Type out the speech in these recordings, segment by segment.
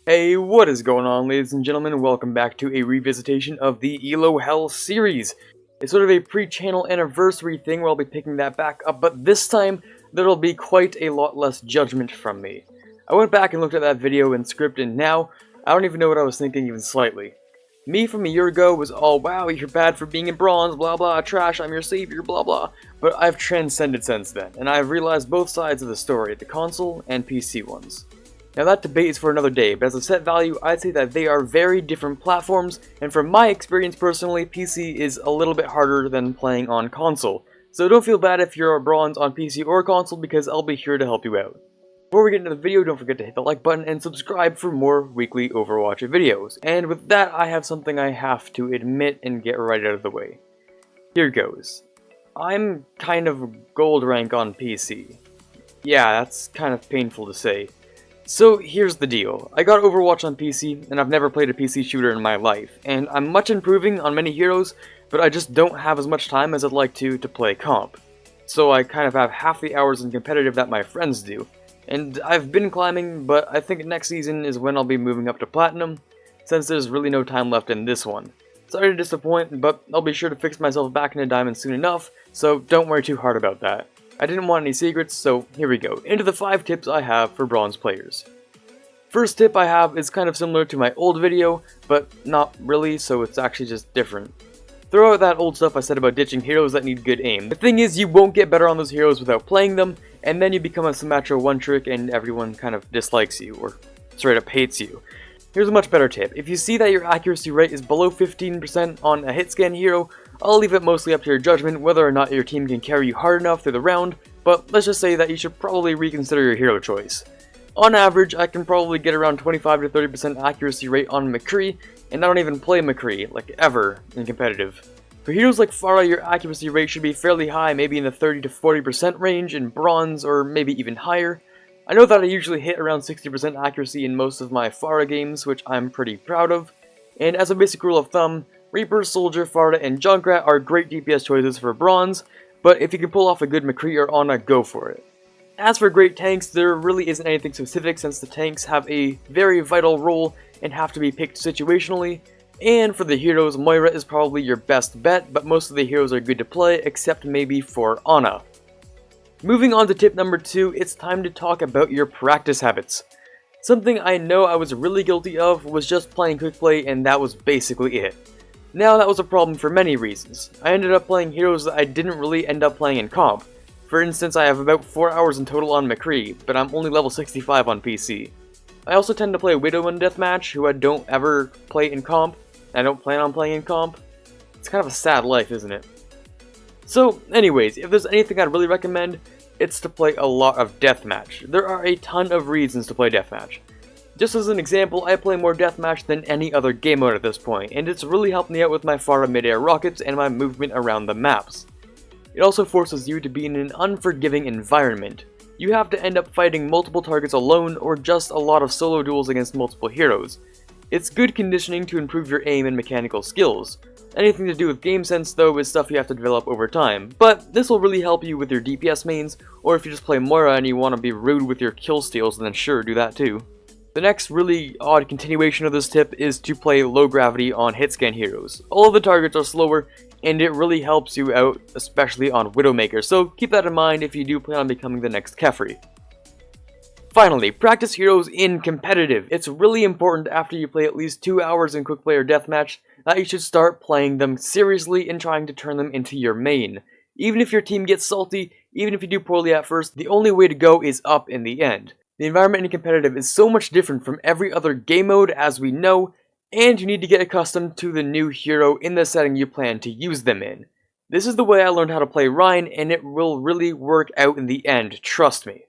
Hey, what is going on, ladies and gentlemen? Welcome back to a revisitation of the ELO Hell series. It's sort of a pre-channel anniversary thing where I'll be picking that back up, but this time, there'll be quite a lot less judgment from me. I went back and looked at that video and script, and now, I don't even know what I was thinking even slightly. Me from a year ago was all, wow, you're bad for being in bronze, blah blah, trash, I'm your savior, blah blah. But I've transcended since then, and I've realized both sides of the story, the console and PC ones. Now that debate is for another day, but as a set value, I'd say that they are very different platforms, and from my experience personally, PC is a little bit harder than playing on console. So don't feel bad if you're a bronze on PC or console, because I'll be here to help you out. Before we get into the video, don't forget to hit the like button and subscribe for more weekly Overwatch videos. And with that, I have something I have to admit and get right out of the way. Here goes. I'm kind of gold rank on PC. Yeah, that's kind of painful to say. So here's the deal, I got Overwatch on PC, and I've never played a PC shooter in my life, and I'm much improving on many heroes, but I just don't have as much time as I'd like to play comp. So I kind of have half the hours in competitive that my friends do, and I've been climbing, but I think next season is when I'll be moving up to Platinum, since there's really no time left in this one. Sorry to disappoint, but I'll be sure to fix myself back into Diamond soon enough, so don't worry too hard about that. I didn't want any secrets, so here we go, into the 5 tips I have for bronze players. First tip I have is kind of similar to my old video, but not really, so it's actually just different. Throw out that old stuff I said about ditching heroes that need good aim. The thing is, you won't get better on those heroes without playing them, and then you become a Symmetra one-trick and everyone kind of dislikes you, or straight up hates you. Here's a much better tip. If you see that your accuracy rate is below 15% on a hit scan hero, I'll leave it mostly up to your judgment whether or not your team can carry you hard enough through the round, but let's just say that you should probably reconsider your hero choice. On average, I can probably get around 25 to 30% accuracy rate on McCree, and I don't even play McCree, like ever, in competitive. For heroes like Pharah, your accuracy rate should be fairly high, maybe in the 30 to 40% range in bronze, or maybe even higher. I know that I usually hit around 60% accuracy in most of my Pharah games, which I'm pretty proud of, and as a basic rule of thumb, Reaper, Soldier, Pharah, and Junkrat are great DPS choices for bronze, but if you can pull off a good McCree or Ana, go for it. As for great tanks, there really isn't anything specific since the tanks have a very vital role and have to be picked situationally, and for the heroes, Moira is probably your best bet, but most of the heroes are good to play except maybe for Ana. Moving on to tip number 2, it's time to talk about your practice habits. Something I know I was really guilty of was just playing quick play, and that was basically it. Now that was a problem for many reasons. I ended up playing heroes that I didn't really end up playing in comp. For instance, I have about 4 hours in total on McCree, but I'm only level 65 on PC. I also tend to play Widow in Deathmatch, who I don't ever play in comp, and I don't plan on playing in comp. It's kind of a sad life, isn't it? So, anyways, if there's anything I'd really recommend, it's to play a lot of Deathmatch. There are a ton of reasons to play Deathmatch. Just as an example, I play more Deathmatch than any other game mode at this point, and it's really helped me out with my Pharah mid-air rockets and my movement around the maps. It also forces you to be in an unforgiving environment. You have to end up fighting multiple targets alone or just a lot of solo duels against multiple heroes. It's good conditioning to improve your aim and mechanical skills. Anything to do with game sense though is stuff you have to develop over time, but this will really help you with your DPS mains, or if you just play Moira and you want to be rude with your kill steals, then sure, do that too. The next really odd continuation of this tip is to play low gravity on hit scan heroes. All of the targets are slower, and it really helps you out, especially on Widowmaker, so keep that in mind if you do plan on becoming the next Kefri. Finally, practice heroes in competitive. It's really important after you play at least 2 hours in quick play or deathmatch that you should start playing them seriously and trying to turn them into your main. Even if your team gets salty, even if you do poorly at first, the only way to go is up in the end. The environment in competitive is so much different from every other game mode as we know, and you need to get accustomed to the new hero in the setting you plan to use them in. This is the way I learned how to play Rhine, and it will really work out in the end, trust me.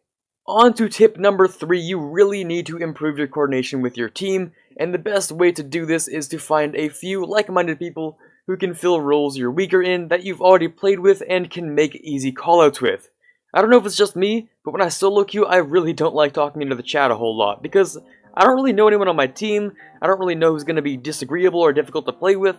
On to tip number 3, you really need to improve your coordination with your team, and the best way to do this is to find a few like-minded people who can fill roles you're weaker in that you've already played with and can make easy callouts with. I don't know if it's just me, but when I solo queue, I really don't like talking into the chat a whole lot, because I don't really know anyone on my team, I don't really know who's going to be disagreeable or difficult to play with,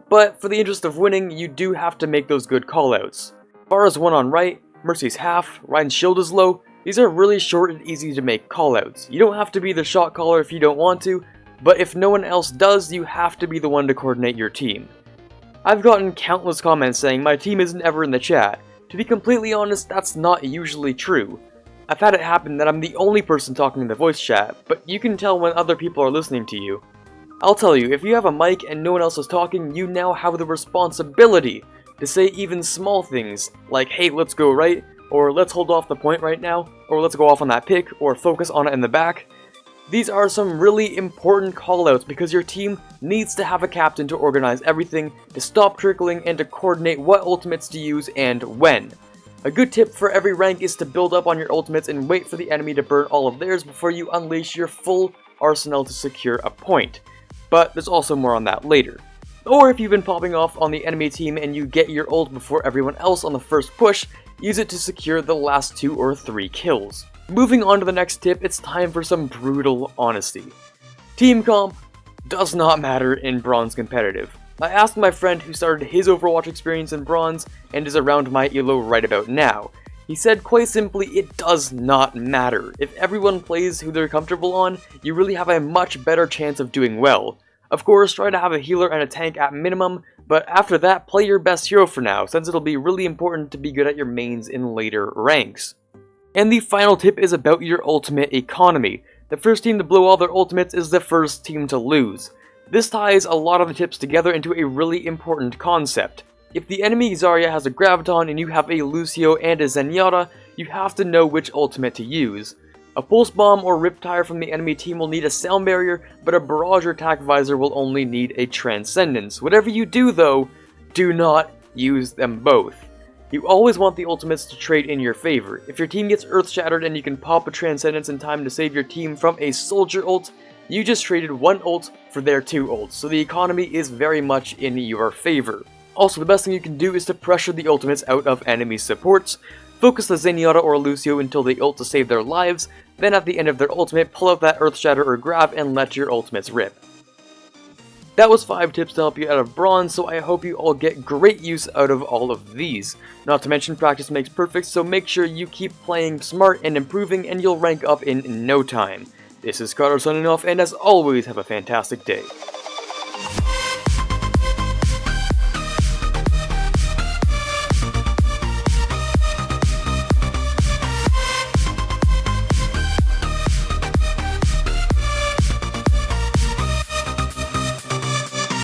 but for the interest of winning, you do have to make those good callouts. Pharah's 1 on right, Mercy's half, Ryan's shield is low, These are really short and easy to make callouts. You don't have to be the shot caller if you don't want to, but if no one else does, you have to be the one to coordinate your team. I've gotten countless comments saying my team isn't ever in the chat. To be completely honest, that's not usually true. I've had it happen that I'm the only person talking in the voice chat, but you can tell when other people are listening to you. I'll tell you, if you have a mic and no one else is talking, you now have the responsibility to say even small things, like hey, let's go right, or let's hold off the point right now, or let's go off on that pick, or focus on it in the back. These are some really important callouts because your team needs to have a captain to organize everything, to stop trickling, and to coordinate what ultimates to use and when. A good tip for every rank is to build up on your ultimates and wait for the enemy to burn all of theirs before you unleash your full arsenal to secure a point. But there's also more on that later. Or if you've been popping off on the enemy team and you get your ult before everyone else on the first push, use it to secure the last 2 or 3 kills. Moving on to the next tip, it's time for some brutal honesty. Team comp does not matter in Bronze competitive. I asked my friend who started his Overwatch experience in Bronze and is around my elo right about now. He said quite simply, it does not matter. If everyone plays who they're comfortable on, you really have a much better chance of doing well. Of course, try to have a healer and a tank at minimum, but after that, play your best hero for now, since it'll be really important to be good at your mains in later ranks. And the final tip is about your ultimate economy. The first team to blow all their ultimates is the first team to lose. This ties a lot of the tips together into a really important concept. If the enemy Zarya has a Graviton and you have a Lucio and a Zenyatta, you have to know which ultimate to use. A Pulse Bomb or Riptire from the enemy team will need a Sound Barrier, but a Barrage or Attack Visor will only need a Transcendence. Whatever you do though, do not use them both. You always want the ultimates to trade in your favor. If your team gets Earth Shattered and you can pop a Transcendence in time to save your team from a Soldier ult, you just traded 1 ult for their 2 ults, so the economy is very much in your favor. Also, the best thing you can do is to pressure the ultimates out of enemy supports, focus the Zenyatta or Lucio until they ult to save their lives, then at the end of their ultimate, pull out that Earth Shatter or Grab and let your ultimates rip. That was 5 tips to help you out of Bronze, so I hope you all get great use out of all of these. Not to mention practice makes perfect, so make sure you keep playing smart and improving and you'll rank up in no time. This is Carter signing off, and as always, have a fantastic day.